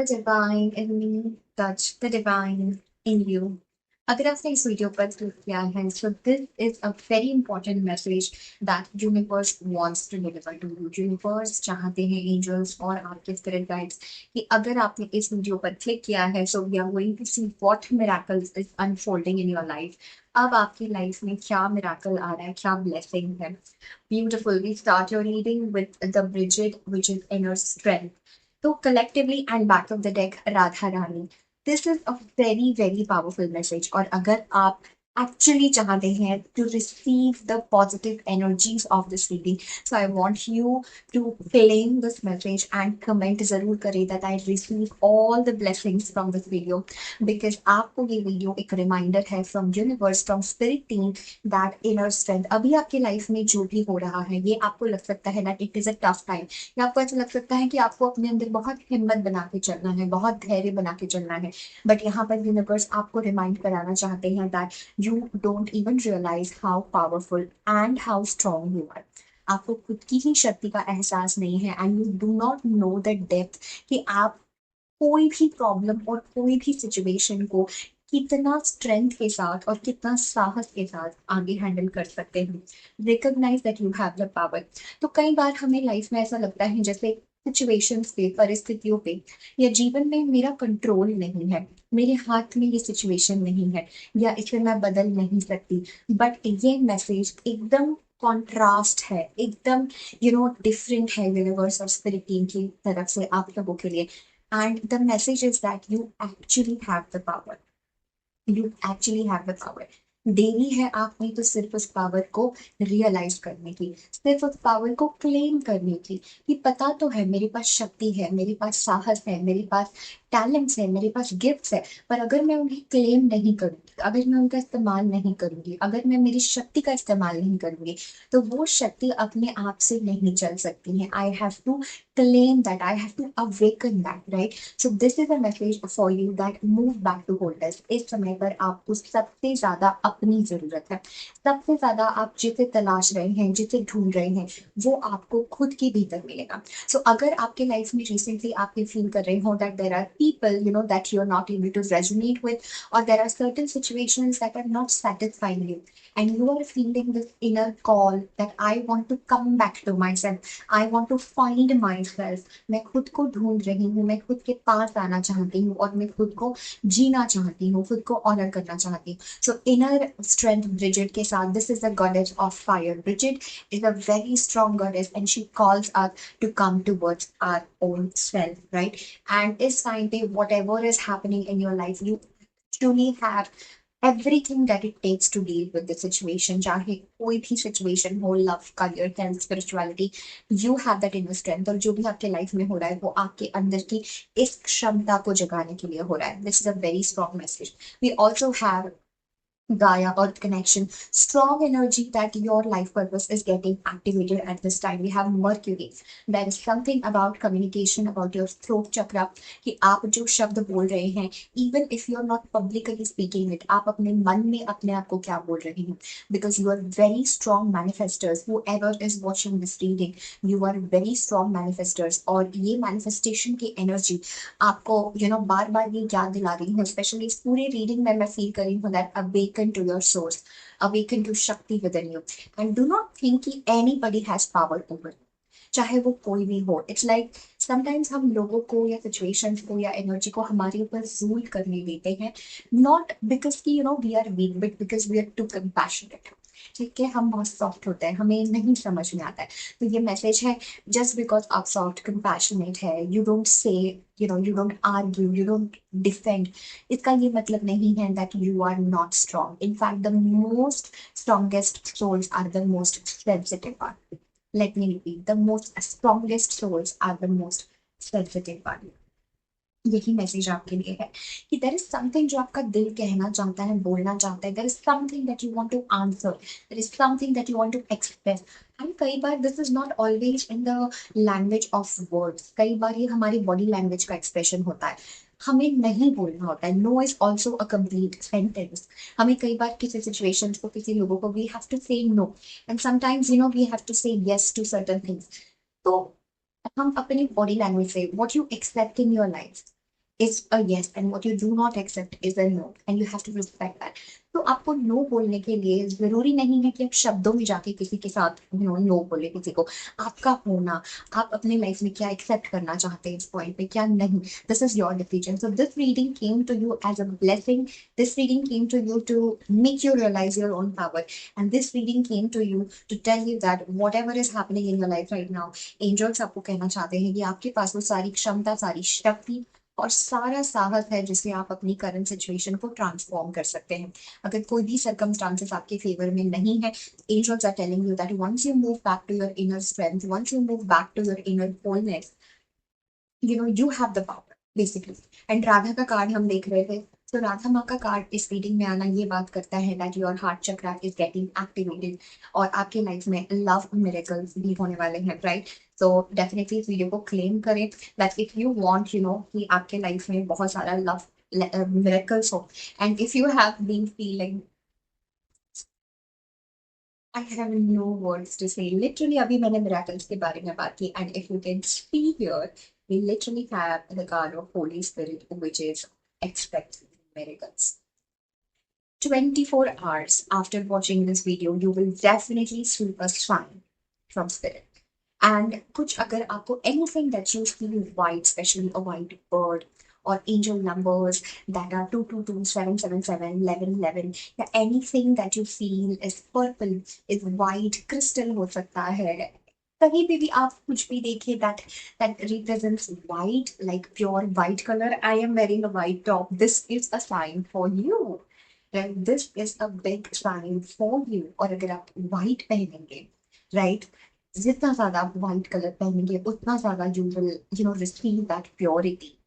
divine in me, touch the divine in you. अगर आपने इस वीडियो पर क्लिक किया है, so this is a very important message that universe wants to deliver to you. Universe चाहते हैं angels और आपके spirit guides कि अगर आपने इस वीडियो पर क्लिक किया है, so we are going to see what miracles is unfolding in your life. अब आपकी लाइफ में क्या मिराकल आ रहा है, क्या ब्लेसिंग है. Beautiful. We start your reading with the Bridget, which is inner strength. So collectively and back of the deck, Radha Rani. This is a very, very powerful message. और अगर आप actually चाहते हैं to receive the positive energies of this reading, so I want you to claim this message and comment जरूर करें that I receive all the blessings from this video, because आपको ये video एक रिमाइंडर है from universe, from spirit team, that inner strength. अभी आपकी life में जो भी हो रहा है, ये आपको लग सकता है that it is a tough time, या आपको ऐसा लग सकता है कि आपको अपने अंदर बहुत हिम्मत बना के चलना है, बहुत धैर्य बना के चलना है. बट यहाँ पर यूनिवर्स आपको रिमाइंड कराना चाहते हैं that you don't even realise how powerful and how strong you are. आपको खुद की ही शक्ति का एहसास नहीं है and you do not know the depth कि आप कोई भी प्रॉब्लम और कोई भी सिचुएशन को कितना स्ट्रेंथ के साथ और कितना साहस के साथ आगे हैंडल कर सकते हैं. Recognise that you have the power. तो कई बार हमें लाइफ में ऐसा लगता है जैसे सिचुएशंस पे, परिस्थितियों पे या जीवन में मेरा कंट्रोल नहीं है, मेरे हाथ में ये सिचुएशन नहीं है, या इसे मैं बदल नहीं सकती. बट ये मैसेज एकदम कॉन्ट्रास्ट है, एकदम डिफरेंट है यूनिवर्स और स्पिरिट टीम की तरफ से आप लोगों के लिए. And the message is that you actually have the power. You actually have the power. देनी है आपने तो सिर्फ उस पावर को रियलाइज करने की, सिर्फ उस पावर को क्लेम करने की कि पता तो है मेरे पास शक्ति है, मेरे पास साहस है, मेरे पास टैलेंट्स है, मेरे पास गिफ्ट्स है. पर अगर मैं उन्हें क्लेम नहीं करूंगी, अगर मैं उनका इस्तेमाल नहीं करूंगी, अगर मैं मेरी शक्ति का इस्तेमाल नहीं करूंगी, तो वो शक्ति अपने आप से नहीं चल सकती है. I have to claim that, I have to awaken that, right? So this is a message for you that move back to wholeness. इस समय पर आपको सबसे ज्यादा अपनी जरूरत है, सबसे ज्यादा आप जिसे तलाश रहे हैं, जिसे ढूंढ रहे हैं, वो आपको खुद के भीतर मिलेगा. So अगर आपके लाइफ में रिसेंटली आप ये फील कर रहे हो that there are people that you are not able to resonate with, or there are certain situations that are not satisfying you, and you are feeling this inner call that I want to come back to myself, I want to find myself. मैं खुद को ढूंढ रही हूँ, मैं खुद के पास आना चाहती हूँ और मैं खुद को जीना चाहती हूँ, खुद को ऑनर करना चाहती हूँ. सो इनर स्ट्रेंथ ब्रिजिट के साथ, this is the goddess of fire. Brigid is a very strong goddess and she calls us to come towards our own self, right? And इस टाइम पे whatever is happening in your life, you truly have everything that it takes to deal with the situation. चाहे कोई भी situation हो, love, career, health, spirituality, you have that inner strength. और जो भी आपके लाइफ में हो रहा है वो आपके अंदर की इस क्षमता को जगाने के लिए हो रहा है. This is a very strong message. We also have Gaia, Earth connection, strong energy that your life purpose is getting activated at this time. We have Mercury. There is something about communication, about your throat chakra, कि आप जो शब्द बोल रहे हैं, even if you are not publicly speaking it, आप अपने मन में अपने आप को क्या बोल रहे हैं, because you are very strong manifestors. Whoever is watching this reading, you are very strong manifestors. और ये manifestation की energy आपको बार बार ये याद दिला रही हूँ, स्पेशली इस पूरे रीडिंग में मैं फील कर रही हूँ that awaken to your source, awaken to shakti within you, and do not think कि एनीबॉडी हैज पावर ओवर, चाहे वो कोई भी हो. इट्स लाइक समटाइम्स हम लोगों को या सिचुएशंस को या एनर्जी को हमारे ऊपर रूल करने देते हैं, नॉट बिकॉज की we are weak, but because we are too compassionate. ठीक है, हम बहुत सॉफ्ट होते हैं, हमें नहीं समझ में आता है. तो ये मैसेज है, जस्ट बिकॉज आप सॉफ्ट कंपैशनेट है, you don't say, you don't argue, you don't defend, इसका ये मतलब नहीं है that you are not strong. In fact the most strongest souls are the most sensitive one. Let me repeat, the most strongest souls are the most sensitive one. यही message आपके लिए है कि देयर इज समथिंग जो आपका दिल कहना चाहता है, बोलना चाहता है. There is something that you want to answer, there is something that you want to express. And कई बार this is not always in the language of words, कई बार ये हमारी बॉडी लैंग्वेज का एक्सप्रेशन होता है. हमें नहीं बोलना होता है. No is also a complete sentence. हमें कई बार किसी सिचुएशन को, किसी लोगों को, we have to say no, and sometimes we have to say yes to certain things. तो हम अपनी बॉडी लैंग्वेज से, what you accept in your life, is a yes and what you do not accept is a no and you have to respect that. तो आपको no बोलने के लिए जरूरी नहीं है कि आप शब्दों में जाके किसी के साथ नो बोले किसी को। आपका होना, आप अपने लाइफ में क्या एक्सेप्ट करना चाहते हैं इस पॉइंट पे क्या नहीं, this is your decision. So this reading came to you as a blessing, this reading came to you to make you realise your own power, and this reading came to you to tell you that whatever is happening in your life right now, angels आपको कहना चाहते हैं कि आपके पास वो सारी क्षमता, सारी शक्ति और सारा साहस है जिससे आप अपनी करंट सिचुएशन को ट्रांसफॉर्म कर सकते हैं। अगर कोई भी सर्कमस्टांसेस आपके फेवर में नहीं है, angels are telling you that once you move back to your inner strength, once you move back to your inner wholeness, you have the power basically। And Radha का कार्ड हम देख रहे थे, तो राधा माँ का कार्ड इस रीडिंग में आना ये बात करता है that your heart chakra is getting activated और आपके लाइफ में लव मिरेकल्स भी होने वाले हैं राइट। तो डेफिनेटली इस वीडियो को क्लेम करें दैट इफ यू वांट कि आपके लाइफ में बहुत सारा लव मिरेकल्स हो, and if you have been feeling, I have no words to say. Literally, अभी मैंने miracles के बारे में बात की, and if you can see here, we literally have the card of Holy Spirit, which is expect miracles. 24 hours after watching this video, you will definitely see a sign from Spirit. And कुछ अगर आपको anything that you feel white, especially a white bird, or angel numbers that are 222, 777, 1111, या anything that you feel is purple, is white, crystal हो सकता है, कहीं पे भी आप कुछ भी देखिए that represents white, like pure white color. I am wearing a white top. This is a sign for you. Right? This is a big sign for you. और अगर आप white पहनेंगे, right? जितना ज्यादा आप व्हाइट कलर पहनेंगे उतना ज्यादा you will receive that purity.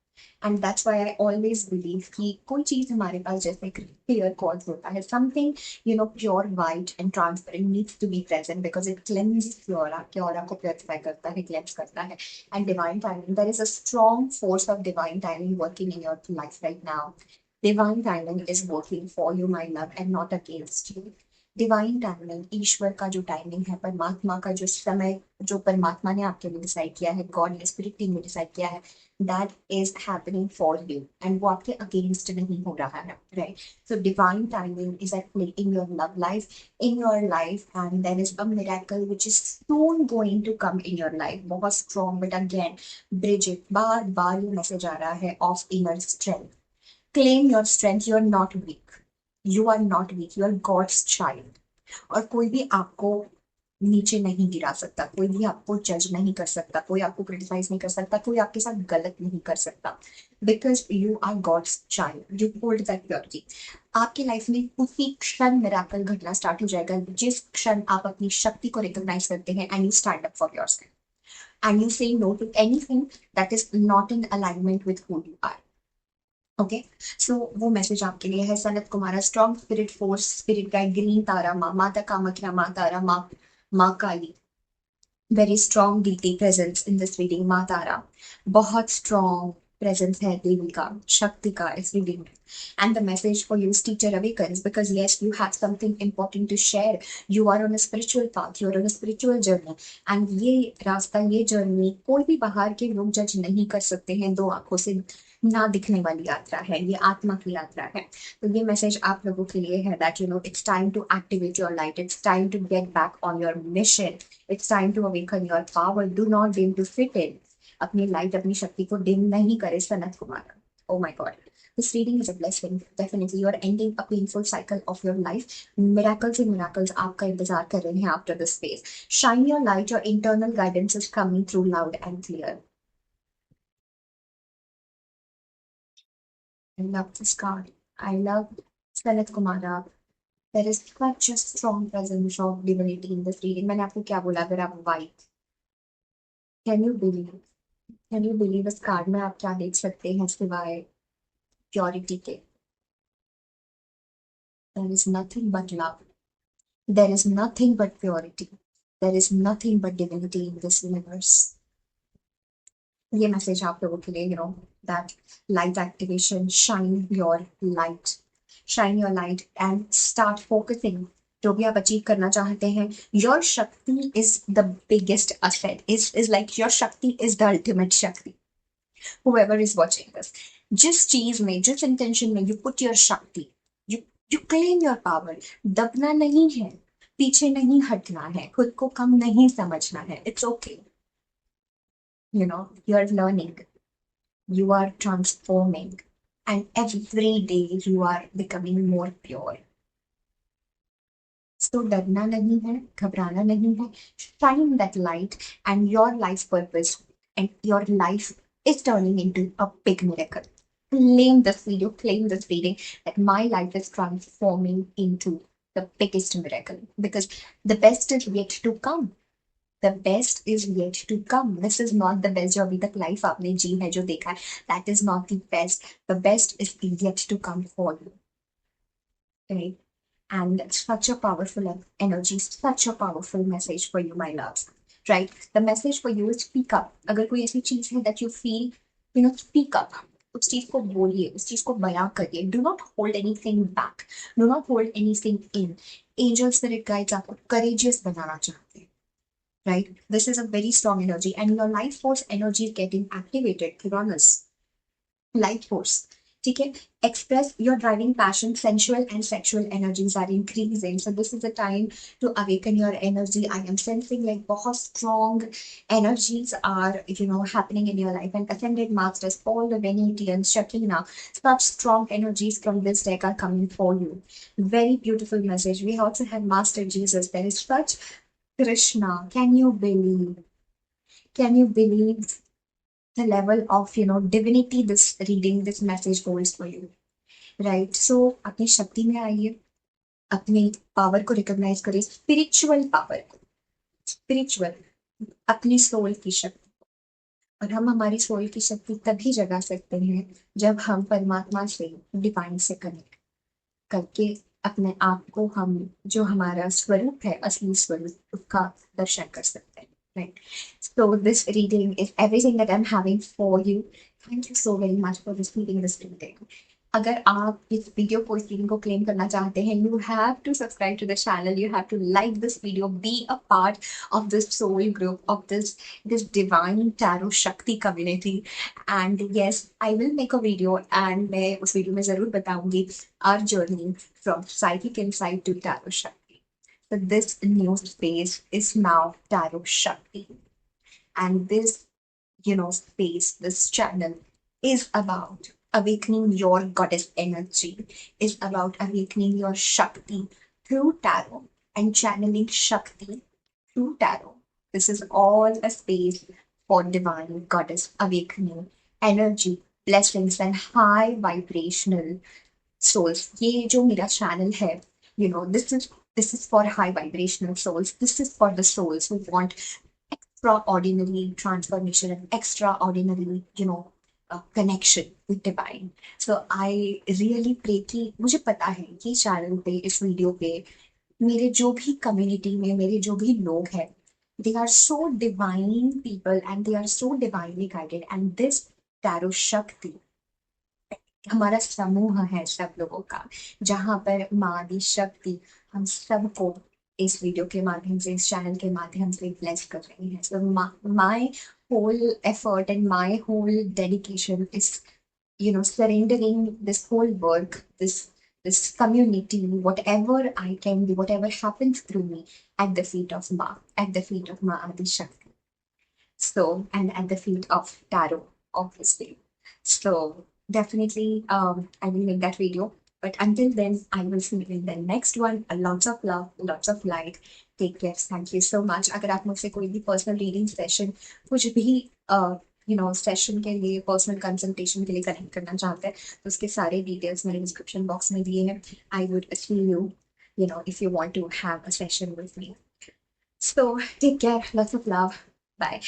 And that's why I always believe कि कोई चीज हमारे पास जैसे क्लियर कॉल्स होता है, something pure white and transparent needs to be present because it cleanses your aura, के ऑरा को प्योरीफाई करता है, क्लेंस करता है। And divine timing, there is a strong force of divine timing working in your life right now. Divine timing is working for you my love and not against you. Divine timing, ईश्वर का जो timing है, परमात्मा का जो समय, जो परमात्मा ने आपके लिए डिसाइड किया है, गॉड ने स्पिरिट टीम ने डिसाइड किया है, that is happening for you and वो आपके अगेंस्ट नहीं हो रहा है right. So divine timing is at play in your love life, in your life, and there is a miracle which is soon going to come in your life, बहुत strong। but again Bridget, बार बार ये message आ रहा है of inner strength, claim your strength, you are not weak, you are not weak, you are God's child। और कोई भी आपको नीचे नहीं गिरा सकता, कोई भी आपको जज नहीं कर सकता, कोई आपको क्रिटिसाइज नहीं कर सकता, कोई आपके साथ गलत नहीं कर सकता, because you are God's child, you hold that purity. आपकी लाइफ में उसी क्षण मिराकल घटना स्टार्ट हो जाएगा जिस क्षण आप अपनी शक्ति को रिकॉग्नाइज करते हैं and you stand up for yourself and you say no to anything that is not in alignment with who you are. Okay, so वो मैसेज आपके लिए है। Sanat Kumara, strong spirit force, spirit guide, green Tara Maa, Mata Kamakhya Maa, Tara Maa, Maa Kali, very strong deity presence in this reading. Maa Tara बहुत strong presence है देवी का, शक्ति का इस रीडिंग में। And the message for you teacher awakens, because yes you have something important to share, you are on a spiritual path, you are on a spiritual journey, and ये रास्ता, ये journey कोई भी बाहर के लोग जज नहीं कर सकते हैं। दो आंखों से ना दिखने वाली यात्रा है, ये आत्मा की यात्रा है। तो ये मैसेज आप लोगों के लिए है that it's time to activate your light, it's time to get back on your mission, it's time to awaken your power, do not dim to fit in. अपनी लाइट, अपनी शक्ति को डिम नहीं करे Sanat Kumar. Oh my God, this reading is a blessing, definitely you are ending a painful cycle of your life, miracles and miracles आपका इंतजार कर रहे हैं after this phase, shine your light, your internal guidance is coming through loud and clear। I love this card, I love Sanat Kumara, there is such a strong presence of divinity in this reading। मैंने आपको क्या बोला, अगर आप white, can you believe, can you believe इस card में आप क्या देख सकते हैं सिवाय प्योरिटी के? There is nothing but love, there is nothing but purity, there is nothing but divinity in this universe। ये मैसेज आप लोगों के लिए that light activation, shine your light, shine your light and start focusing. जो भी आप achieve करना चाहते हैं, योर शक्ति is the biggest asset, is like your शक्ति इज द अल्टीमेट शक्ति, whoever is watching this। जिस चीज में, जिस इंटेंशन में you put your shakti, you you claim your power. दबना नहीं है, पीछे नहीं हटना है, खुद को कम नहीं समझना है। It's okay, you are learning, you are transforming, and every day you are becoming more pure. So डरना नहीं है, घबराना नहीं है। Shine that light, and your life purpose and your life is turning into a big miracle. Claim this video, claim this reading that my life is transforming into the biggest miracle, because the best is yet to come. The best is yet to come. This is not the best जो अभी तक life आपने जी है, जो देखा है, that is not the best. The best is yet to come for you, right? And such a powerful energy, such a powerful message for you, my loves, right? The message for you is speak up. अगर कोई ऐसी चीज है that you feel, speak up. उस चीज को बोलिए, उस चीज को बयां करिए. Do not hold anything back. Do not hold anything in. Angel spirit guides आपको courageous बनाना चाहते हैं, right? This is a very strong energy, and your life force energy is getting activated. Uranus, life force. ठीक है, express your driving passion, sensual and sexual energies are increasing. So this is the time to awaken your energy. I am sensing like बहुत strong energies are happening in your life, and ascended masters, Paul the Venetian, Shakina, such strong energies from this deck are coming for you. Very beautiful message. We also have Master Jesus. There is such Krishna. Can you believe? Can you believe the level of divinity this reading, this message holds for you? Right. So अपनी शक्ति में आइए, अपनी power को recognise करिए, spiritual power को, spiritual, अपनी soul की शक्ति। और हम हमारी सोल की शक्ति तभी जगा सकते हैं जब हम परमात्मा से, डिवाइन से कनेक्ट करके अपने आप को, हम जो हमारा स्वरूप है, असली स्वरूप, उसका दर्शन कर सकते हैं, right? So this reading is everything that I'm having for you. Thank you so very much for receiving this reading. अगर आप इस वीडियो को, इस रीडिंग को क्लेम करना चाहते हैं, you have to subscribe to the channel, you have to like this video, be a part of this soul group, of this divine tarot shakti community. And yes, I will make a video, and मैं उस video में जरूर बताऊंगी our journey from psychic insight to tarot shakti. So this new space is now tarot shakti, and this space, this channel is about awakening your goddess energy, is about awakening your shakti through tarot, and channeling shakti through tarot. This is all a space for divine goddess awakening energy, blessings, and high vibrational souls. ये जो मेरा channel है, this is for high vibrational souls. This is for the souls who want extraordinary transformation and extraordinary, connection with divine. So I really pray कि मुझे पता है ये channel पे, इस वीडियो पे, मेरे जो भी कम्युनिटी में मेरे जो भी लोग हैं, they are so divine people, and they are so divinely guided, and this tarot shakti हमारा समूह है सब लोगों का, जहाँ पर माँ आदि शक्ति हम सबको इस वीडियो के माध्यम से, इस चैनल के माध्यम से ब्लेस कर रही है. So my whole effort and my whole dedication is surrendering this whole work, this community, whatever I can do, whatever happens through me, at the feet of Ma, at the feet of Ma Adi Shakti. So, and at the feet of tarot, obviously. So definitely, I will make that video. But until then, I will see you in the next one. Lots of love, lots of light. Take care. Thank you so much. अगर आप मुझसे कोई भी personal reading session, कुछ भी session के लिए, personal consultation के लिए कनेक्ट करना चाहते हैं, तो उसके सारे डिटेल्स मैंने डिस्क्रिप्शन बॉक्स में दिए हैं. I would see you, if you want to have a session with me. So take care. Lots of love. Bye.